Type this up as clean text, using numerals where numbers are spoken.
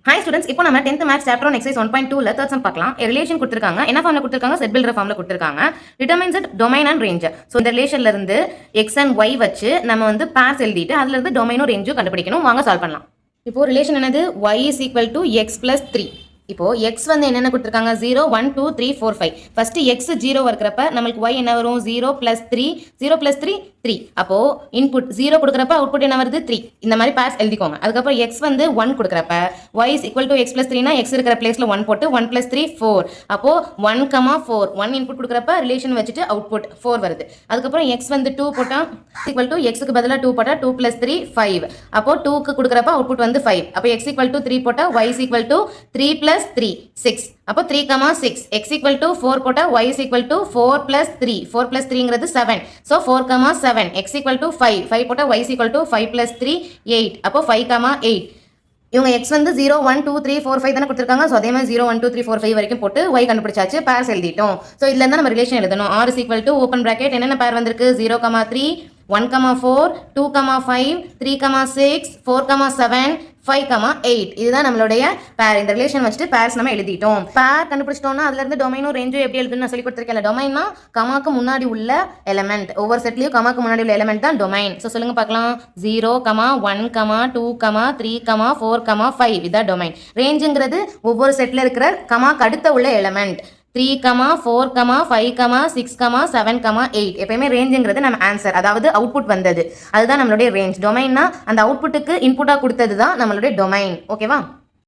Hi students, இப்போ நம்ம 10th maths chapter 1 exercise 1.2ல தேர்ட் சம் பார்க்கலாம். ரிலேஷன் கொடுத்திருக்காங்க. என்ன ஃபார்ம்ல கொடுத்திருக்காங்க? செட் பில்டர் ஃபார்ம்ல கொடுத்திருக்காங்க. Determine it domain and range. So இந்த ரிலேஷன்ல இருந்து x and y வச்சு நம்ம வந்து பேர்ஸ் எழுதிட்டு அதுல இருந்து டொமைனும் ரேஞ்சும் கண்டுபிடிக்கணும். வாங்க சால்வ் பண்ணலாம். இப்போ ரிலேஷன் என்னது? y is equal to x plus 3. இப்போ x வந்து என்னென்ன கொடுத்திருக்காங்க? 0 1 2 3 4 5. ஃபர்ஸ்ட் x 0 வரக்கறப்ப நமக்கு y என்ன வரும்? 0 plus 3 0 plus 3 3. அப்போ இன்புட் 0 கொடுக்கறப்ப அவுட்புட் என்ன வருது? 3. இந்த மாதிரி பேர்ஸ் எழுதிக்கோங்க. அதுக்கு அப்புறம் x வந்து 1 கொடுக்கறப்ப y is equal to x plus 3 னா x இருக்கிற பிளேஸ்ல 1 போட்டு 1 plus 3 4. அப்போ 1, 4 1 இன்புட் கொடுக்கறப்ப ரிலேஷன் வச்சிட்டு அவுட்புட் 4 வருது. அதுக்கு அப்புறம் x வந்து 2 போட்டா equal to x க்கு பதிலா 2 போட்டா 2 plus 3 5. அப்போ 2 க்கு கொடுக்கறப்ப அவுட்புட் வந்து 5. அப்போ x equal to 3 போட்டா y is equal to 3 plus 3 6. அப்போ 3, 6 x equal to 4 போட்டா y is equal to 4 plus 3 4 plus 3ங்கிறது 7. so 4, 7 x equal to 5 5 போட்டா y is equal to 5 plus 3 8. அப்போ 5, 8 இவங்க x வந்து 0 1 2 3 4 5 தான கொடுத்திருக்காங்க. சோ அதே மாதிரி 0 1 2 3 4 5 வரைக்கும் போட்டு y கண்டுபிடிச்சாச்சு. பேர்ஸ் எழுதிட்டோம். சோ இதுல இருந்து நம்ம ரிலேஷன் எழுதணும். r is equal to open bracket என்னென்ன பேர் வந்திருக்கு? 0, 3 1, 4 2, 5 3, 6 4, 7 5, 8 இதுதான் நம்மளுடைய பேர். இந்த ரிலேஷன் வச்சுட்டு பேர்ஸ் நம்ம எழுதிட்டோம். பேர் கண்டுபிடிச்சிட்டோம்னா அதுல இருந்து டொமைனும் ரேஞ்சும் எப்படி எழுதுன்னு நான் சொல்லி கொடுத்திருக்கேன். டொமைன்னா கமாக்கு முன்னாடி உள்ள எலிமெண்ட். ஒவ்வொரு செட்லயும் கமாக்கு முன்னாடி உள்ள எலிமெண்ட் தான் டொமைன். சோ சொல்லுங்க பார்க்கலாம். 0, 1, 2, 3, 4, 5 இதான் டொமைன். ரேஞ்சுங்கிறது ஒவ்வொரு செட்ல இருக்கிற கமாக்கு அடுத்த உள்ள எலிமெண்ட். 3, 4, 5, 6, 7, 8 எப்பயுமே ரேஞ்சுங்கிறது நம்ம ஆன்சர், அதாவது அவுட்புட் வந்தது அதுதான் நம்மளுடைய ரேஞ்ச். டொமைன்னா அந்த அவுட்புட்டுக்கு இன்புட்டா கொடுத்தது தான் நம்மளுடைய டொமைன். ஓகேவா?